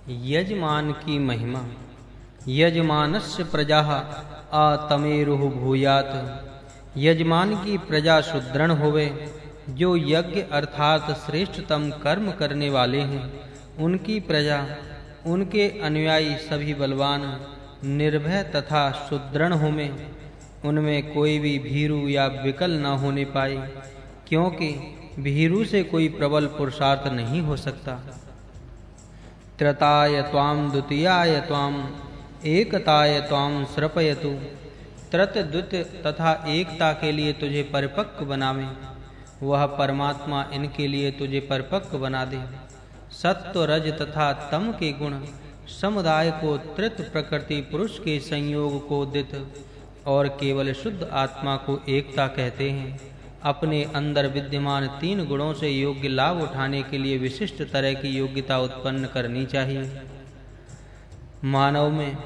यजमान की महिमा। यजमानस्य प्रजाः आतमेरुः भूयात्। यजमान की प्रजा सुदृढ़ होवे, जो यज्ञ अर्थात श्रेष्ठतम कर्म करने वाले हैं। उनकी प्रजा, उनके अनुयायी सभी बलवान, निर्भय तथा सुदृढ़ होवे। उनमें कोई भी भीरु या विकल न होने पाए, क्योंकि भीरु से कोई प्रबल पुरुषार्थ नहीं हो सकता। त्रताय त्वाम द्वितीयाय त्वाम एकताय त्वाम श्रपयतु। त्रत द्वित तथा एकता के लिए तुझे परिपक्व बनावे, वह परमात्मा इनके लिए तुझे परिपक्व बना दे। सत्व रज तथा तम के गुण समुदाय को त्रित प्रकृति पुरुष के संयोग को उदित और केवल शुद्ध आत्मा को एकता कहते हैं। अपने अंदर विद्यमान तीन गुणों से योग्य लाभ उठाने के लिए विशिष्ट तरह की योग्यता उत्पन्न करनी चाहिए। मानव में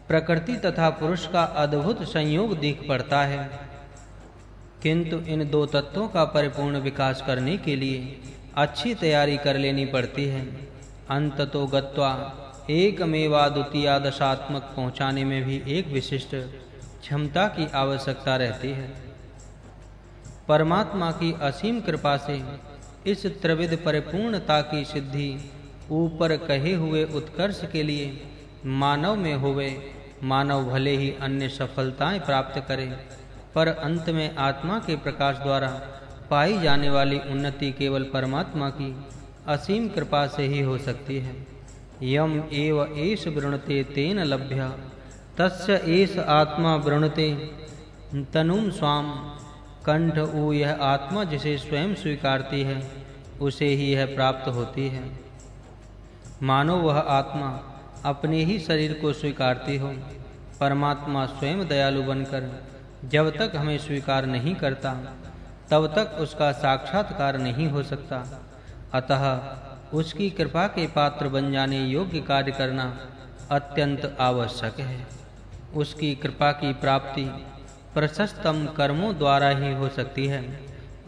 प्रकृति तथा पुरुष का अद्भुत संयोग दिख पड़ता है, किंतु इन दो तत्वों का परिपूर्ण विकास करने के लिए अच्छी तैयारी कर लेनी पड़ती है। अंततो गत्वा एकमेवा द्वितीयादशात्मक पहुँचाने में भी एक विशिष्ट क्षमता की आवश्यकता रहती है। परमात्मा की असीम कृपा से इस त्रिविध परिपूर्णता की सिद्धि ऊपर कहे हुए उत्कर्ष के लिए मानव में होवे। मानव भले ही अन्य सफलताएं प्राप्त करे, पर अंत में आत्मा के प्रकाश द्वारा पाई जाने वाली उन्नति केवल परमात्मा की असीम कृपा से ही हो सकती है। यम एव एष वृणते तेन लभ्य तस्य एष आत्मा वृणते तनुम स्वाम। कंठ ऊ यह आत्मा जिसे स्वयं स्वीकारती है, उसे ही यह प्राप्त होती है। मानो वह आत्मा अपने ही शरीर को स्वीकारती हो। परमात्मा स्वयं दयालु बनकर जब तक हमें स्वीकार नहीं करता, तब तक उसका साक्षात्कार नहीं हो सकता। अतः उसकी कृपा के पात्र बन जाने योग्य कार्य करना अत्यंत आवश्यक है। उसकी कृपा की प्राप्ति प्रशस्तम कर्मों द्वारा ही हो सकती है।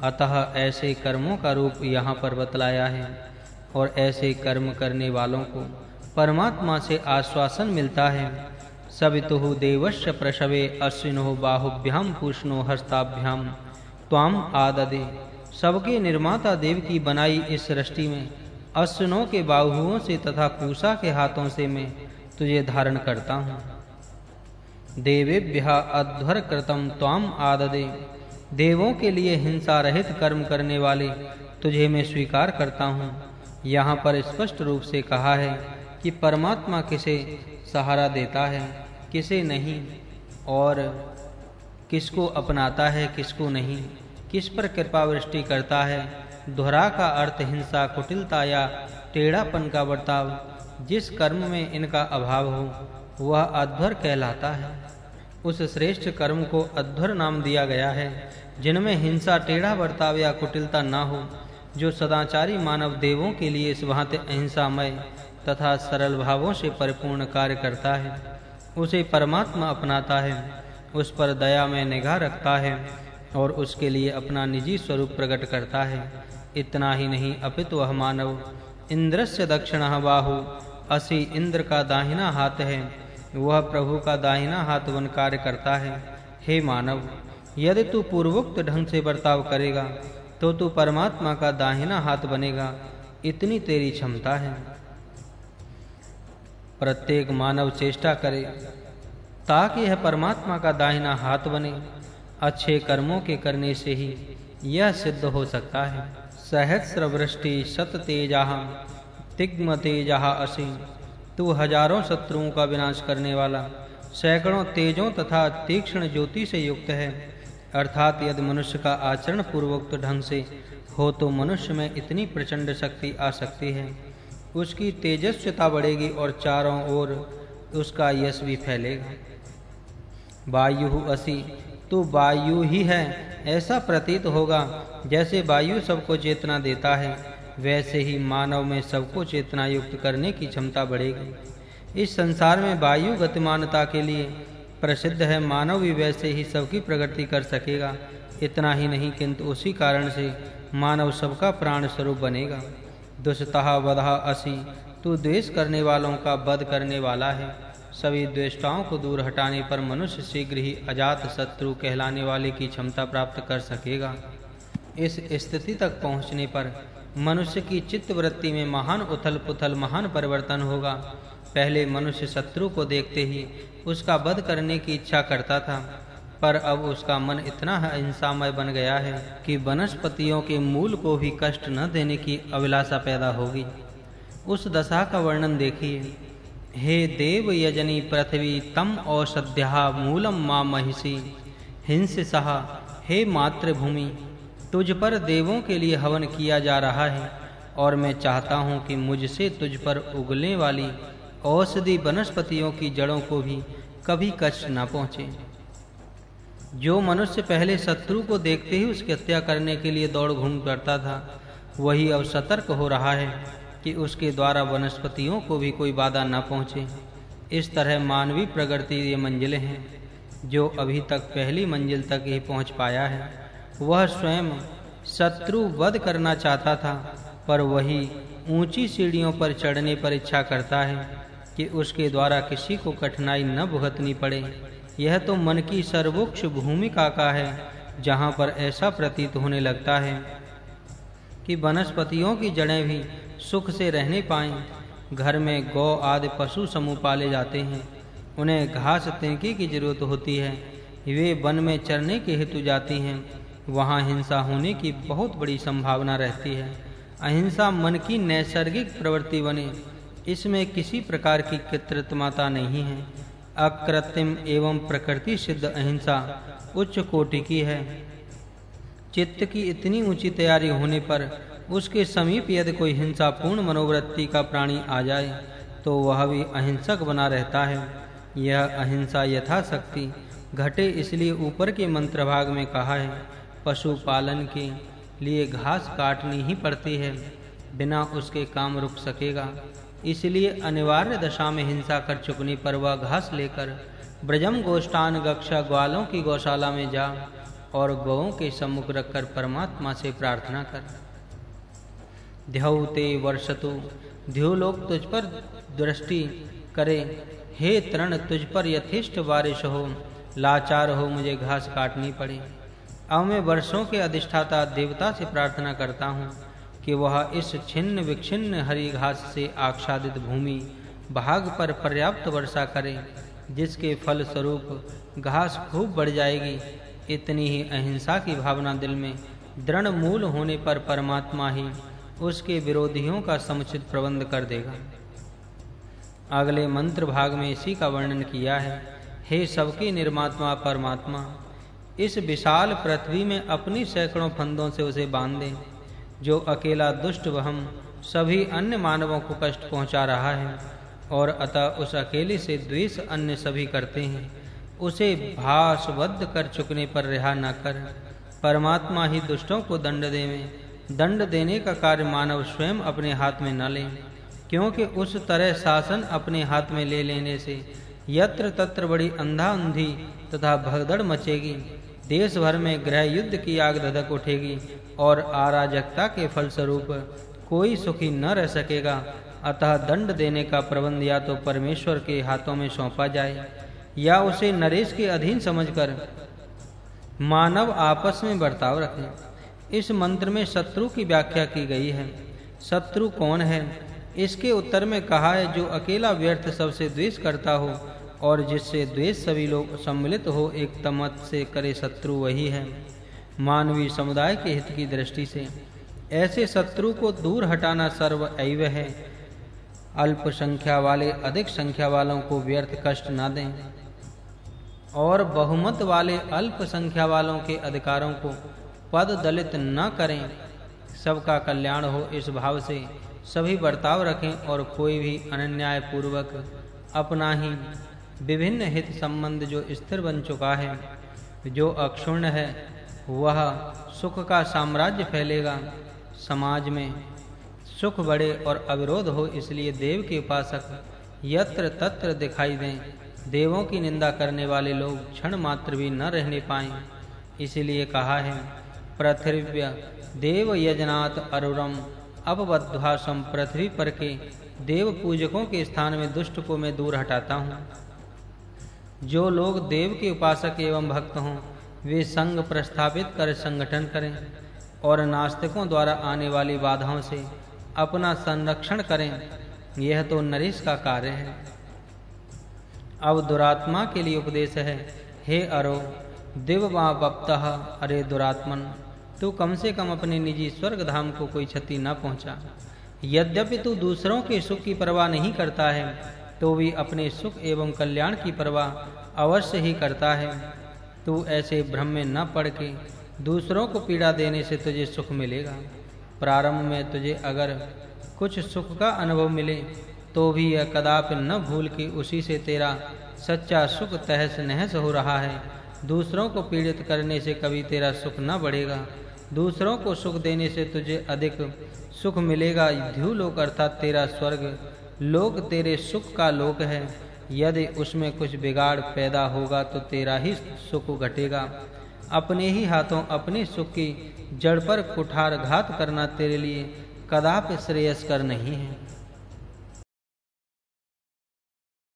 अतः ऐसे कर्मों का रूप यहाँ पर बतलाया है, और ऐसे कर्म करने वालों को परमात्मा से आश्वासन मिलता है। सवितुः देवस्य प्रसवे अश्विनो बाहुभ्याम पूष्णो हस्ताभ्याम त्वाम आददे। सबके निर्माता देव की बनाई इस सृष्टि में अश्विनों के बाहुओं से तथा पूषा के हाथों से मैं तुझे धारण करता हूँ। देवेभ्यः अध्वर कृतम त्वाम आददे। देवों के लिए हिंसा रहित कर्म करने वाले तुझे मैं स्वीकार करता हूँ। यहाँ पर स्पष्ट रूप से कहा है कि परमात्मा किसे सहारा देता है, किसे नहीं, और किसको अपनाता है, किसको नहीं, किस पर कृपा वृष्टि करता है। दोहरा का अर्थ हिंसा, कुटिलता या टेढ़ापन का बर्ताव जिस कर्म में इनका अभाव हो वह अध्वर कहलाता है। उस श्रेष्ठ कर्म को अध्वर नाम दिया गया है जिनमें हिंसा, टेढ़ा बर्ताव या कुटिलता न हो। जो सदाचारी मानव देवों के लिए इस भांति अहिंसामय तथा सरल भावों से परिपूर्ण कार्य करता है, उसे परमात्मा अपनाता है, उस पर दया में निगाह रखता है और उसके लिए अपना निजी स्वरूप प्रकट करता है। इतना ही नहीं, अपितु वह मानव इंद्रस्य दक्षिणः बाहु, असि इंद्र का दाहिना हाथ है, वह प्रभु का दाहिना हाथ बन कार्य करता है। हे मानव, यदि तू पूर्वोक्त ढंग से बर्ताव करेगा तो तू परमात्मा का दाहिना हाथ बनेगा, इतनी तेरी क्षमता है। प्रत्येक मानव चेष्टा करे ताकि यह परमात्मा का दाहिना हाथ बने। अच्छे कर्मों के करने से ही यह सिद्ध हो सकता है। सहस्र वृष्टि शत तेजाः तिग्म तेजाः असि। तू हजारों शत्रुओं का विनाश करने वाला, सैकड़ों तेजों तथा तीक्ष्ण ज्योति से युक्त है। अर्थात यदि मनुष्य का आचरण पूर्वोक्त ढंग से हो तो मनुष्य में इतनी प्रचंड शक्ति आ सकती है, उसकी तेजस्विता बढ़ेगी और चारों ओर उसका यश भी फैलेगा। वायु असि, तो वायु ही है, ऐसा प्रतीत होगा। जैसे वायु सबको चेतना देता है, वैसे ही मानव में सबको चेतना युक्त करने की क्षमता बढ़ेगी। इस संसार में वायु गतिमानता के लिए प्रसिद्ध है, मानव भी वैसे ही सबकी प्रगति कर सकेगा। इतना ही नहीं, किंतु उसी कारण से मानव सबका प्राण स्वरूप बनेगा। दुष्टः वधः असि, तू द्वेष करने वालों का वध करने वाला है। सभी द्वेष्टाओं को दूर हटाने पर मनुष्य शीघ्र ही अजात शत्रु कहलाने वाले की क्षमता प्राप्त कर सकेगा। इस स्थिति तक पहुँचने पर मनुष्य की चित्त वृत्ति में महान उथल पुथल, महान परिवर्तन होगा। पहले मनुष्य शत्रु को देखते ही उसका वध करने की इच्छा करता था, पर अब उसका मन इतना अहिंसामय बन गया है कि वनस्पतियों के मूल को भी कष्ट न देने की अभिलाषा पैदा होगी। उस दशा का वर्णन देखिए। हे देव यजनी पृथ्वी तम औषध्या मूलम मां महिषी हिंसः। हे मातृभूमि, तुझ पर देवों के लिए हवन किया जा रहा है और मैं चाहता हूँ कि मुझसे तुझ पर उगलने वाली औषधि वनस्पतियों की जड़ों को भी कभी कष्ट न पहुँचे। जो मनुष्य पहले शत्रु को देखते ही उसकी हत्या करने के लिए दौड़ घूम करता था, वही अब सतर्क हो रहा है कि उसके द्वारा वनस्पतियों को भी कोई बाधा न पहुँचे। इस तरह मानवीय प्रगति ये मंजिलें हैं। जो अभी तक पहली मंजिल तक ही पहुँच पाया है, वह स्वयं शत्रु वध करना चाहता था, पर वही ऊंची सीढ़ियों पर चढ़ने पर इच्छा करता है कि उसके द्वारा किसी को कठिनाई न भुगतनी पड़े। यह तो मन की सर्वोच्च भूमिका का है, जहाँ पर ऐसा प्रतीत होने लगता है कि वनस्पतियों की जड़ें भी सुख से रहने पाएं। घर में गौ आदि पशु समूह पाले जाते हैं, उन्हें घास तेंकी की जरूरत होती है। वे वन में चरने के हेतु जाती हैं, वहाँ हिंसा होने की बहुत बड़ी संभावना रहती है। अहिंसा मन की नैसर्गिक प्रवृत्ति बने, इसमें किसी प्रकार की कृत्रिमता नहीं है। अकृत्रिम एवं प्रकृति सिद्ध अहिंसा उच्च कोटि की है। चित्त की इतनी ऊंची तैयारी होने पर उसके समीप यदि कोई हिंसापूर्ण मनोवृत्ति का प्राणी आ जाए तो वह भी अहिंसक बना रहता है। यह अहिंसा यथाशक्ति घटे, इसलिए ऊपर के मंत्र भाग में कहा है, पशुपालन के लिए घास काटनी ही पड़ती है, बिना उसके काम रुक सकेगा। इसलिए अनिवार्य दशा में हिंसा कर चुकने पर वह घास लेकर ब्रजम गोष्ठान गक्षा ग्वालों की गौशाला में जा और गौओं के सम्मुख रखकर परमात्मा से प्रार्थना कर। ध्यौते वर्षतु, ध्युलोक तुझ पर दृष्टि करे। हे तृण, तुझ पर यथेष्ट बारिश हो, लाचार हो मुझे घास काटनी पड़े। अब मैं वर्षों के अधिष्ठाता देवता से प्रार्थना करता हूँ कि वह इस छिन्न विच्छिन्न हरी घास से आच्छादित भूमि भाग पर पर्याप्त वर्षा करे, जिसके फल स्वरूप घास खूब बढ़ जाएगी। इतनी ही अहिंसा की भावना दिल में दृढ़ मूल होने पर परमात्मा ही उसके विरोधियों का समुचित प्रबंध कर देगा। अगले मंत्र भाग में इसी का वर्णन किया है। हे सबके निर्मात्मा परमात्मा, इस विशाल पृथ्वी में अपनी सैकड़ों फंदों से उसे बांध दे। जो अकेला दुष्ट वहम सभी अन्य मानवों को कष्ट पहुंचा रहा है और अतः उस अकेले से द्वेष अन्य सभी करते हैं, उसे भासबद्ध कर चुकने पर रिहा न कर। परमात्मा ही दुष्टों को दंड देने का कार्य मानव स्वयं अपने हाथ में न ले, क्योंकि उस तरह शासन अपने हाथ में ले लेने से यत्र तत्र बड़ी अंधांधी तथा भगदड़ मचेगी। देश भर में गृह युद्ध की आग धधक उठेगी और अराजकता के फलस्वरूप कोई सुखी न रह सकेगा। अतः दंड देने का प्रबंध या तो परमेश्वर के हाथों में सौंपा जाए या उसे नरेश के अधीन समझकर मानव आपस में बर्ताव रखें। इस मंत्र में शत्रु की व्याख्या की गई है। शत्रु कौन है? इसके उत्तर में कहा है, जो अकेला व्यर्थ सबसे द्वेष करता हो और जिससे द्वेष सभी लोग सम्मिलित हो एक तमत से करे, शत्रु वही है। मानवीय समुदाय के हित की दृष्टि से ऐसे शत्रु को दूर हटाना सर्वैव है। अल्प संख्या वाले अधिक संख्या वालों को व्यर्थ कष्ट न दें और बहुमत वाले अल्प संख्या वालों के अधिकारों को पद दलित न करें। सबका कल्याण हो इस भाव से सभी बर्ताव रखें और कोई भी अनन्याय पूर्वक अपना ही विभिन्न हित संबंध जो स्थिर बन चुका है, जो अक्षुण्ण है, वह सुख का साम्राज्य फैलेगा। समाज में सुख बढ़े और अविरोध हो, इसलिए देव के उपासक यत्र तत्र दिखाई दें। देवों की निंदा करने वाले लोग क्षण मात्र भी न रहने पाएं। इसलिए कहा है, पृथिव्य देव यजनात् अरुरम अपबद्ध्वा सम, पृथ्वी पर के देव पूजकों के स्थान में दुष्ट को मैं दूर हटाता हूँ। जो लोग देव के उपासक एवं भक्त हों, वे संग प्रस्थापित कर संगठन करें और नास्तिकों द्वारा आने वाली बाधाओं से अपना संरक्षण करें। यह तो नरेश का कार्य है। अब दुरात्मा के लिए उपदेश है। हे अरो दिव्यवाप्तः, अरे दुरात्मन, तू कम से कम अपने निजी स्वर्ग धाम को कोई क्षति न पहुंचा। यद्यपि तू दूसरों के सुख की परवाह नहीं करता है, तो भी अपने सुख एवं कल्याण की परवाह अवश्य ही करता है। तू ऐसे भ्रम में न पड़ के दूसरों को पीड़ा देने से तुझे सुख मिलेगा। प्रारंभ में तुझे अगर कुछ सुख का अनुभव मिले, तो भी यह कदापि न भूल कि उसी से तेरा सच्चा सुख तहस नहस हो रहा है। दूसरों को पीड़ित करने से कभी तेरा सुख न बढ़ेगा। दूसरों को सुख देने से तुझे अधिक सुख मिलेगा। ध्युलोक अर्थात तेरा स्वर्ग लोक तेरे सुख का लोक है। यदि उसमें कुछ बिगाड़ पैदा होगा तो तेरा ही सुख घटेगा। अपने ही हाथों अपने सुख की जड़ पर कुठारघात करना तेरे लिए कदापि श्रेयस्कर नहीं है।